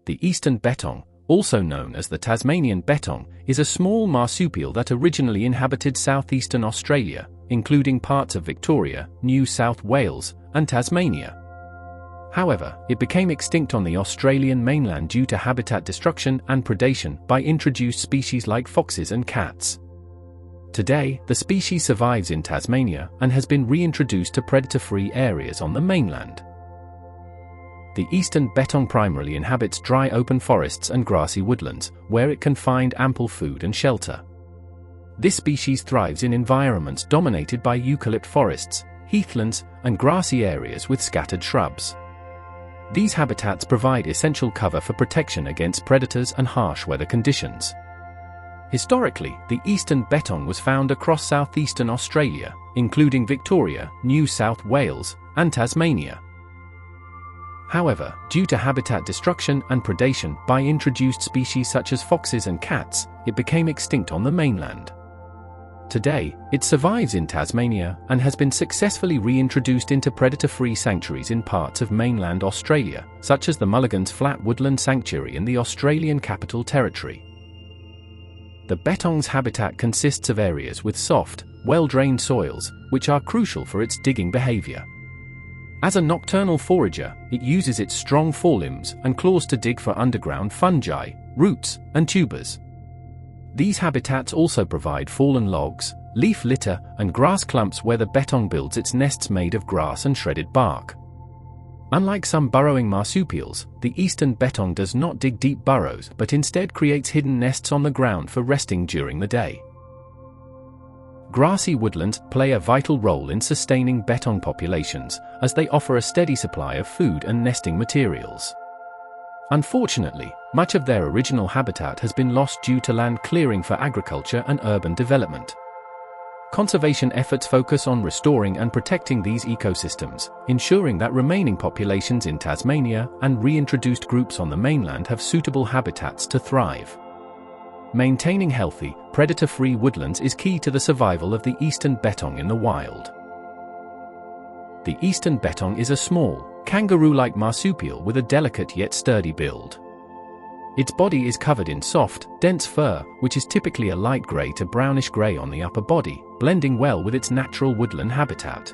The Eastern Bettong, also known as the Tasmanian Bettong, is a small marsupial that originally inhabited southeastern Australia, including parts of Victoria, New South Wales, and Tasmania. However, it became extinct on the Australian mainland due to habitat destruction and predation by introduced species like foxes and cats. Today, the species survives in Tasmania and has been reintroduced to predator-free areas on the mainland. The Eastern Bettong primarily inhabits dry open forests and grassy woodlands, where it can find ample food and shelter. This species thrives in environments dominated by eucalypt forests, heathlands, and grassy areas with scattered shrubs. These habitats provide essential cover for protection against predators and harsh weather conditions. Historically, the Eastern Bettong was found across southeastern Australia, including Victoria, New South Wales, and Tasmania. However, due to habitat destruction and predation by introduced species such as foxes and cats, it became extinct on the mainland. Today, it survives in Tasmania and has been successfully reintroduced into predator-free sanctuaries in parts of mainland Australia, such as the Mulligan's Flat Woodland Sanctuary in the Australian Capital Territory. The Bettong's habitat consists of areas with soft, well-drained soils, which are crucial for its digging behavior. As a nocturnal forager, it uses its strong forelimbs and claws to dig for underground fungi, roots, and tubers. These habitats also provide fallen logs, leaf litter, and grass clumps where the bettong builds its nests made of grass and shredded bark. Unlike some burrowing marsupials, the Eastern Bettong does not dig deep burrows but instead creates hidden nests on the ground for resting during the day. Grassy woodlands play a vital role in sustaining bettong populations, as they offer a steady supply of food and nesting materials. Unfortunately, much of their original habitat has been lost due to land clearing for agriculture and urban development. Conservation efforts focus on restoring and protecting these ecosystems, ensuring that remaining populations in Tasmania and reintroduced groups on the mainland have suitable habitats to thrive. Maintaining healthy, predator-free woodlands is key to the survival of the Eastern Bettong in the wild. The Eastern Bettong is a small, kangaroo-like marsupial with a delicate yet sturdy build. Its body is covered in soft, dense fur, which is typically a light grey to brownish grey on the upper body, blending well with its natural woodland habitat.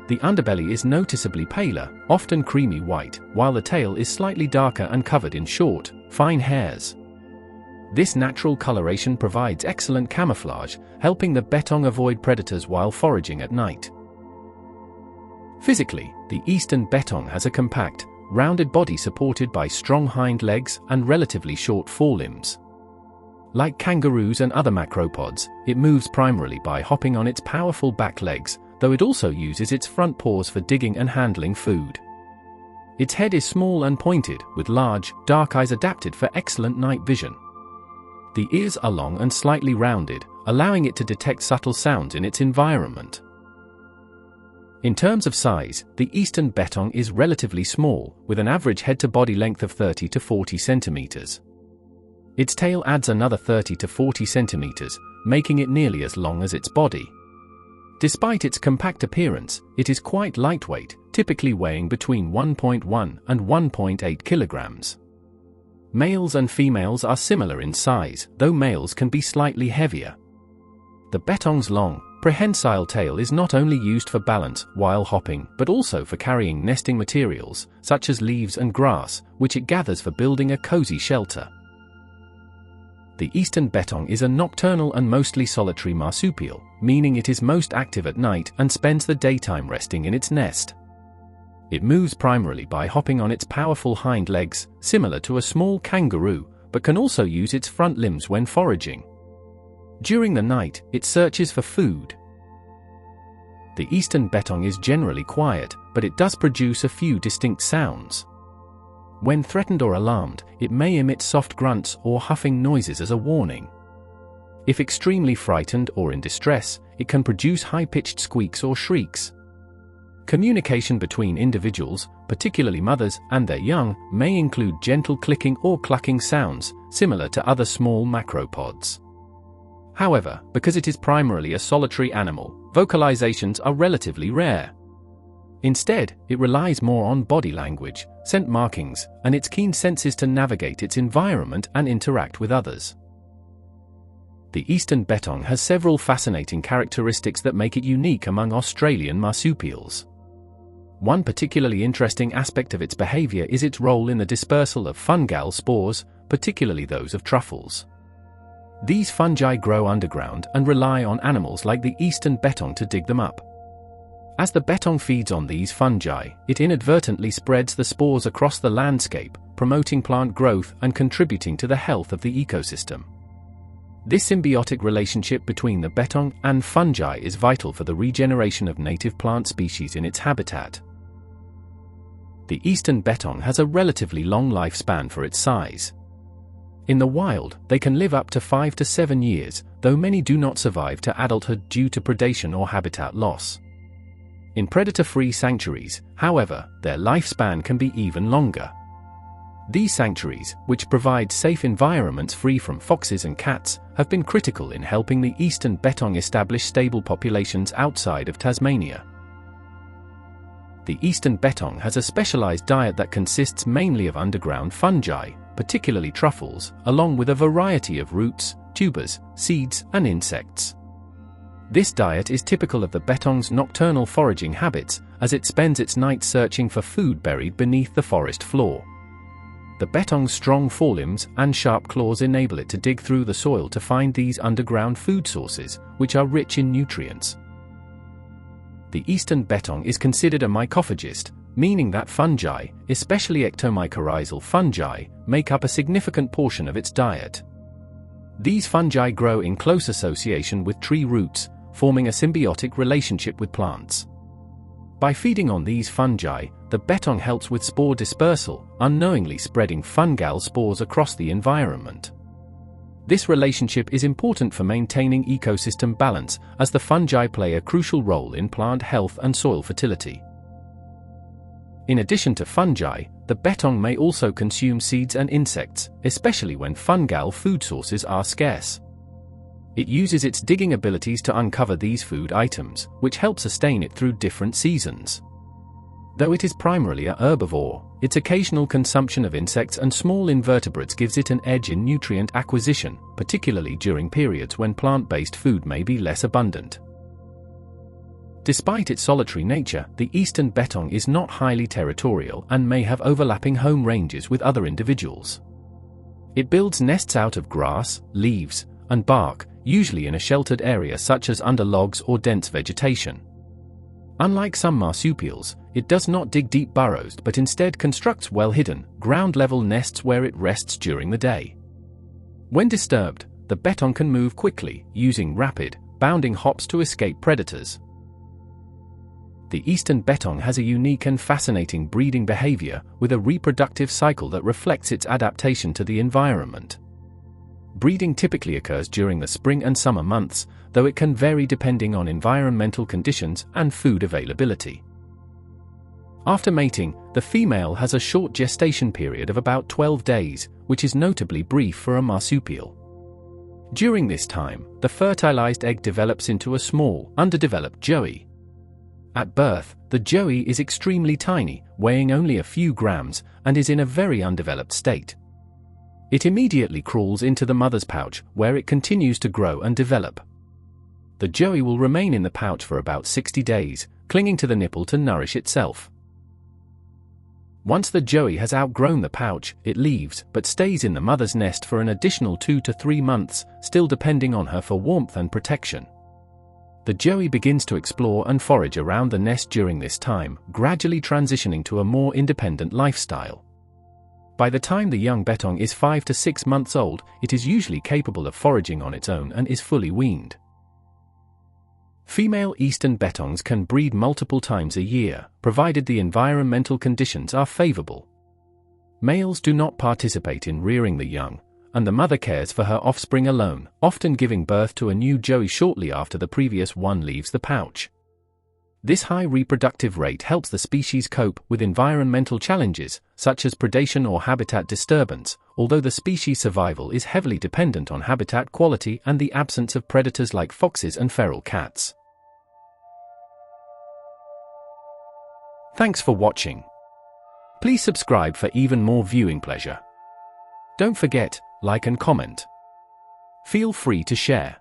The underbelly is noticeably paler, often creamy white, while the tail is slightly darker and covered in short, fine hairs. This natural coloration provides excellent camouflage, helping the bettong avoid predators while foraging at night. Physically, the Eastern Bettong has a compact, rounded body supported by strong hind legs and relatively short forelimbs. Like kangaroos and other macropods, it moves primarily by hopping on its powerful back legs, though it also uses its front paws for digging and handling food. Its head is small and pointed, with large, dark eyes adapted for excellent night vision. The ears are long and slightly rounded, allowing it to detect subtle sounds in its environment. In terms of size, the Eastern Bettong is relatively small, with an average head-to-body length of 30 to 40 centimeters. Its tail adds another 30 to 40 centimeters, making it nearly as long as its body. Despite its compact appearance, it is quite lightweight, typically weighing between 1.1 and 1.8 kilograms. Males and females are similar in size, though males can be slightly heavier. The bettong's long, prehensile tail is not only used for balance while hopping, but also for carrying nesting materials, such as leaves and grass, which it gathers for building a cozy shelter. The Eastern Bettong is a nocturnal and mostly solitary marsupial, meaning it is most active at night and spends the daytime resting in its nest. It moves primarily by hopping on its powerful hind legs, similar to a small kangaroo, but can also use its front limbs when foraging. During the night, it searches for food. The Eastern Bettong is generally quiet, but it does produce a few distinct sounds. When threatened or alarmed, it may emit soft grunts or huffing noises as a warning. If extremely frightened or in distress, it can produce high-pitched squeaks or shrieks. Communication between individuals, particularly mothers and their young, may include gentle clicking or clucking sounds, similar to other small macropods. However, because it is primarily a solitary animal, vocalizations are relatively rare. Instead, it relies more on body language, scent markings, and its keen senses to navigate its environment and interact with others. The Eastern Bettong has several fascinating characteristics that make it unique among Australian marsupials. One particularly interesting aspect of its behavior is its role in the dispersal of fungal spores, particularly those of truffles. These fungi grow underground and rely on animals like the Eastern Bettong to dig them up. As the bettong feeds on these fungi, it inadvertently spreads the spores across the landscape, promoting plant growth and contributing to the health of the ecosystem. This symbiotic relationship between the bettong and fungi is vital for the regeneration of native plant species in its habitat. The Eastern Bettong has a relatively long lifespan for its size. In the wild, they can live up to 5 to 7 years, though many do not survive to adulthood due to predation or habitat loss. In predator-free sanctuaries, however, their lifespan can be even longer. These sanctuaries, which provide safe environments free from foxes and cats, have been critical in helping the Eastern Bettong establish stable populations outside of Tasmania. The Eastern Bettong has a specialized diet that consists mainly of underground fungi, particularly truffles, along with a variety of roots, tubers, seeds, and insects. This diet is typical of the bettong's nocturnal foraging habits, as it spends its nights searching for food buried beneath the forest floor. The bettong's strong forelimbs and sharp claws enable it to dig through the soil to find these underground food sources, which are rich in nutrients. The Eastern Bettong is considered a mycophagist, meaning that fungi, especially ectomycorrhizal fungi, make up a significant portion of its diet. These fungi grow in close association with tree roots, forming a symbiotic relationship with plants. By feeding on these fungi, the bettong helps with spore dispersal, unknowingly spreading fungal spores across the environment. This relationship is important for maintaining ecosystem balance, as the fungi play a crucial role in plant health and soil fertility. In addition to fungi, the bettong may also consume seeds and insects, especially when fungal food sources are scarce. It uses its digging abilities to uncover these food items, which help sustain it through different seasons. Though it is primarily a herbivore, its occasional consumption of insects and small invertebrates gives it an edge in nutrient acquisition, particularly during periods when plant-based food may be less abundant. Despite its solitary nature, the Eastern Bettong is not highly territorial and may have overlapping home ranges with other individuals. It builds nests out of grass, leaves, and bark, usually in a sheltered area such as under logs or dense vegetation. Unlike some marsupials, it does not dig deep burrows but instead constructs well-hidden, ground-level nests where it rests during the day. When disturbed, the bettong can move quickly, using rapid, bounding hops to escape predators. The Eastern Bettong has a unique and fascinating breeding behavior, with a reproductive cycle that reflects its adaptation to the environment. Breeding typically occurs during the spring and summer months, though it can vary depending on environmental conditions and food availability. After mating, the female has a short gestation period of about 12 days, which is notably brief for a marsupial. During this time, the fertilized egg develops into a small, underdeveloped joey. At birth, the joey is extremely tiny, weighing only a few grams, and is in a very undeveloped state. It immediately crawls into the mother's pouch, where it continues to grow and develop. The joey will remain in the pouch for about 60 days, clinging to the nipple to nourish itself. Once the joey has outgrown the pouch, it leaves, but stays in the mother's nest for an additional 2 to 3 months, still depending on her for warmth and protection. The joey begins to explore and forage around the nest during this time, gradually transitioning to a more independent lifestyle. By the time the young bettong is 5 to 6 months old, it is usually capable of foraging on its own and is fully weaned. Female Eastern Bettongs can breed multiple times a year, provided the environmental conditions are favorable. Males do not participate in rearing the young, and the mother cares for her offspring alone, often giving birth to a new joey shortly after the previous one leaves the pouch. This high reproductive rate helps the species cope with environmental challenges, such as predation or habitat disturbance, although the species' survival is heavily dependent on habitat quality and the absence of predators like foxes and feral cats. Thanks for watching. Please subscribe for even more viewing pleasure. Don't forget, like and comment. Feel free to share.